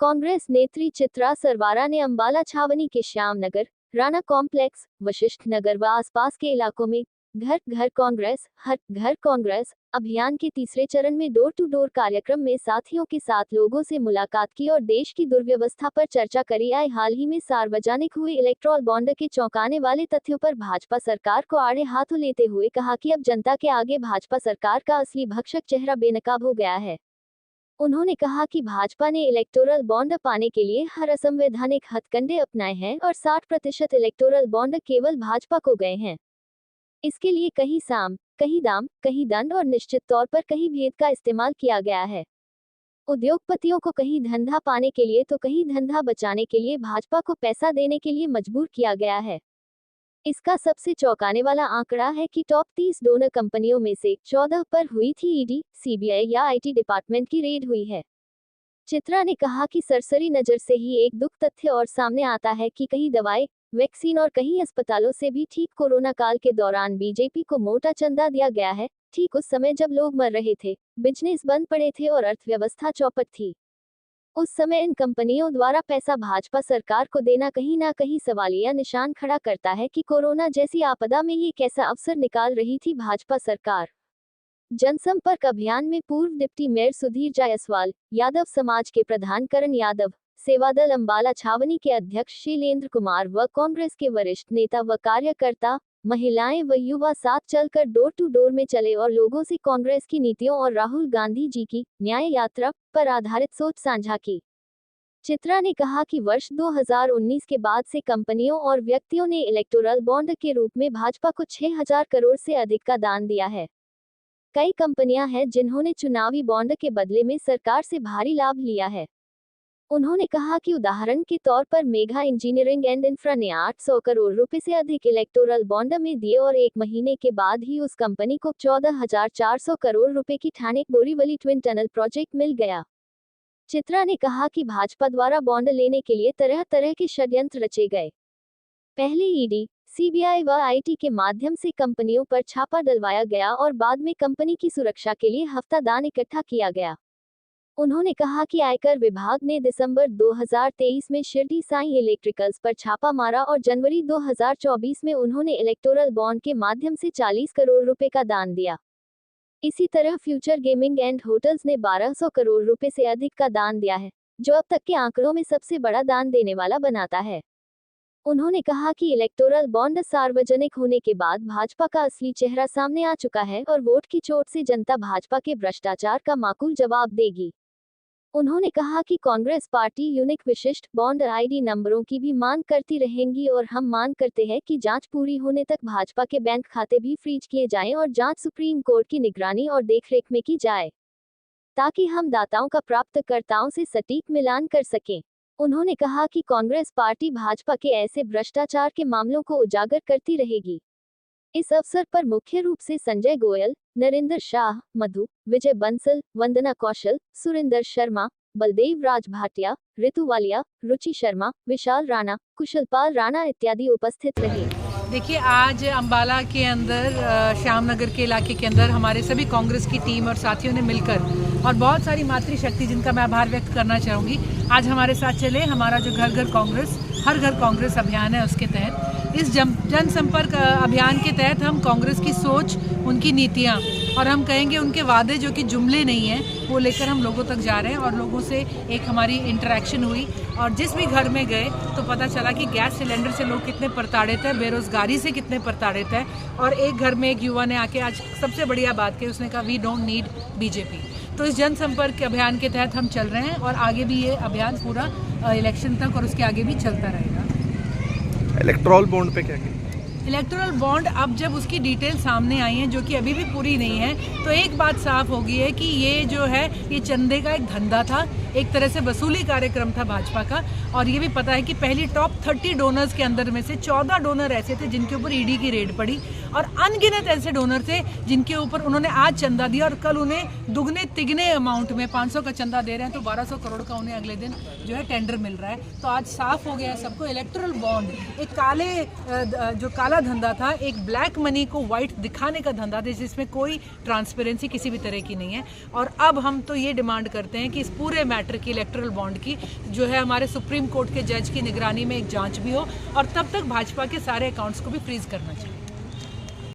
कांग्रेस नेत्री चित्रा सरवारा ने अंबाला छावनी के श्यामनगर, राणा कॉम्प्लेक्स, वशिष्ठ नगर व आसपास के इलाकों में घर घर कांग्रेस हर घर कांग्रेस अभियान के तीसरे चरण में डोर टू डोर कार्यक्रम में साथियों के साथ लोगों से मुलाकात की और देश की दुर्व्यवस्था पर चर्चा करी। आए हाल ही में सार्वजनिक हुए इलेक्टोरल बॉन्ड के चौंकाने वाले तथ्यों पर भाजपा सरकार को आड़े हाथों लेते हुए कहा कि अब जनता के आगे भाजपा सरकार का असली भक्षक चेहरा बेनकाब हो गया है। उन्होंने कहा कि भाजपा ने इलेक्टोरल बॉन्ड पाने के लिए हर असंवैधानिक हथकंडे अपनाए हैं और 60% इलेक्टोरल बॉन्ड केवल भाजपा को गए हैं। इसके लिए कहीं साम, कहीं दाम, कहीं दंड और निश्चित तौर पर कहीं भेद का इस्तेमाल किया गया है। उद्योगपतियों को कहीं धंधा पाने के लिए तो कहीं धंधा बचाने के लिए भाजपा को पैसा देने के लिए मजबूर किया गया है। इसका सबसे चौंकाने वाला आंकड़ा है कि टॉप 30 डोनर कंपनियों में से 14 पर हुई थी ईडी, सीबीआई या आईटी डिपार्टमेंट की रेड हुई है। चित्रा ने कहा कि सरसरी नजर से ही एक दुख तथ्य और सामने आता है कि कहीं दवाएं, वैक्सीन और कहीं अस्पतालों से भी ठीक कोरोना काल के दौरान बीजेपी को मोटा चंदा दिया गया है, ठीक उस समय जब लोग मर रहे थे, बिजनेस बंद पड़े थे और अर्थव्यवस्था चौपट थी। उस समय इन कंपनियों द्वारा पैसा भाजपा सरकार को देना कहीं ना कहीं सवालिया निशान खड़ा करता है कि कोरोना जैसी आपदा में ये कैसा अवसर निकाल रही थी भाजपा सरकार। जनसंपर्क अभियान में पूर्व डिप्टी मेयर सुधीर जायसवाल, यादव समाज के प्रधान करण यादव, सेवादल अंबाला छावनी के अध्यक्ष शैलेंद्र कुमार व कांग्रेस के वरिष्ठ नेता व कार्यकर्ता, महिलाएं व युवा साथ चलकर डोर टू डोर में चले और लोगों से कांग्रेस की नीतियों और राहुल गांधी जी की न्याय यात्रा पर आधारित सोच साझा की। चित्रा ने कहा कि वर्ष 2019 के बाद से कंपनियों और व्यक्तियों ने इलेक्टोरल बॉन्ड के रूप में भाजपा को 6000 करोड़ से अधिक का दान दिया है। कई कंपनियां हैं जिन्होंने चुनावी बॉन्ड के बदले में सरकार से भारी लाभ लिया है। उन्होंने कहा कि उदाहरण के तौर पर मेघा इंजीनियरिंग एंड इंफ्रा ने 800 करोड़ रुपए से अधिक इलेक्टोरल बॉन्ड में दिए और एक महीने के बाद ही उस कंपनी को 14,400 करोड़ रुपए की Thane Borivali twin tunnel project मिल गया। चित्रा ने कहा कि भाजपा द्वारा बॉन्ड लेने के लिए तरह तरह के षड्यंत्र रचे गए। पहले ईडी, सीबीआई व आईटी के माध्यम से कंपनियों पर छापा डलवाया गया और बाद में कंपनी की सुरक्षा के लिए हफ्ता दान इकट्ठा किया गया। उन्होंने कहा कि आयकर विभाग ने दिसंबर 2023 में शिरडी साई इलेक्ट्रिकल्स पर छापा मारा और जनवरी 2024 में उन्होंने इलेक्टोरल बॉन्ड के माध्यम से 40 करोड़ रुपए का दान दिया। इसी तरह फ्यूचर गेमिंग एंड होटल्स ने 1200 करोड़ रुपए से अधिक का दान दिया है, जो अब तक के आंकड़ों में सबसे बड़ा दान देने वाला बनाता है। उन्होंने कहा कि इलेक्टोरल बॉन्ड सार्वजनिक होने के बाद भाजपा का असली चेहरा सामने आ चुका है और वोट की चोट से जनता भाजपा के भ्रष्टाचार का माकूल जवाब देगी। उन्होंने कहा कि कांग्रेस पार्टी यूनिक विशिष्ट बॉन्ड आईडी नंबरों की भी मांग करती रहेंगी और हम मांग करते हैं कि जांच पूरी होने तक भाजपा के बैंक खाते भी फ्रीज किए जाएं और जांच सुप्रीम कोर्ट की निगरानी और देखरेख में की जाए, ताकि हम दाताओं का प्राप्तकर्ताओं से सटीक मिलान कर सकें। उन्होंने कहा कि कांग्रेस पार्टी भाजपा के ऐसे भ्रष्टाचार के मामलों को उजागर करती रहेगी। इस अवसर पर मुख्य रूप से संजय गोयल, नरेंद्र शाह, मधु, विजय बंसल, वंदना कौशल, सुरेंद्र शर्मा, बलदेव राज भाटिया, ऋतु वालिया, रुचि शर्मा, विशाल राणा, कुशलपाल राणा इत्यादि उपस्थित रहे। देखिए, आज अंबाला के अंदर श्यामनगर के इलाके के अंदर हमारे सभी कांग्रेस की टीम और साथियों ने मिलकर और बहुत सारी मातृशक्ति जिनका मैं आभार व्यक्त करना चाहूँगी, आज हमारे साथ चले। हमारा जो घर घर कांग्रेस हर घर कांग्रेस अभियान है, उसके तहत इस जनसंपर्क अभियान के तहत हम कांग्रेस की सोच, उनकी नीतियाँ और हम कहेंगे उनके वादे जो कि जुमले नहीं हैं, वो लेकर हम लोगों तक जा रहे हैं। और लोगों से एक हमारी इंटरेक्शन हुई और जिस भी घर में गए तो पता चला कि गैस सिलेंडर से लोग कितने प्रताड़ित हैं, बेरोजगारी से कितने प्रताड़ित हैं। और एक घर में एक युवा ने आके आज सबसे बढ़िया बात कही, उसने कहा वी डोंट नीड बीजेपी। तो इस जनसंपर्क अभियान के तहत हम चल रहे हैं और आगे भी ये अभियान पूरा इलेक्शन तक और उसके आगे भी चलता रहेगा। इलेक्टोरल बॉन्ड पे क्या कहना? इलेक्टोरल बॉन्ड अब जब उसकी डिटेल सामने आई है, जो कि अभी भी पूरी नहीं है, तो एक बात साफ हो गई है कि ये जो है ये चंदे का एक धंधा था, एक तरह से वसूली कार्यक्रम था भाजपा का। और ये भी पता है कि पहली टॉप 30 डोनर्स के अंदर में से 14 डोनर ऐसे थे जिनके ऊपर ईडी की रेड पड़ी और अनगिनत ऐसे डोनर थे जिनके ऊपर उन्होंने आज चंदा दिया और कल उन्हें दुगने तिगने अमाउंट में 500 का चंदा दे रहे हैं, तो 1200 करोड़ का उन्हें अगले दिन जो है टेंडर मिल रहा है। तो आज साफ हो गया है सबको, इलेक्टोरल बॉन्ड एक जो काला काला धंधा था, एक ब्लैक मनी को वाइट दिखाने का धंधा था जिसमें कोई ट्रांसपेरेंसी किसी भी तरह की नहीं है। और अब हम तो ये डिमांड करते हैं कि इस पूरे मैटर की, इलेक्टोरल बॉन्ड की, जो है हमारे सुप्रीम कोर्ट के जज की निगरानी में एक जांच भी हो और तब तक भाजपा के सारे अकाउंट्स को भी फ्रीज करना चाहिए।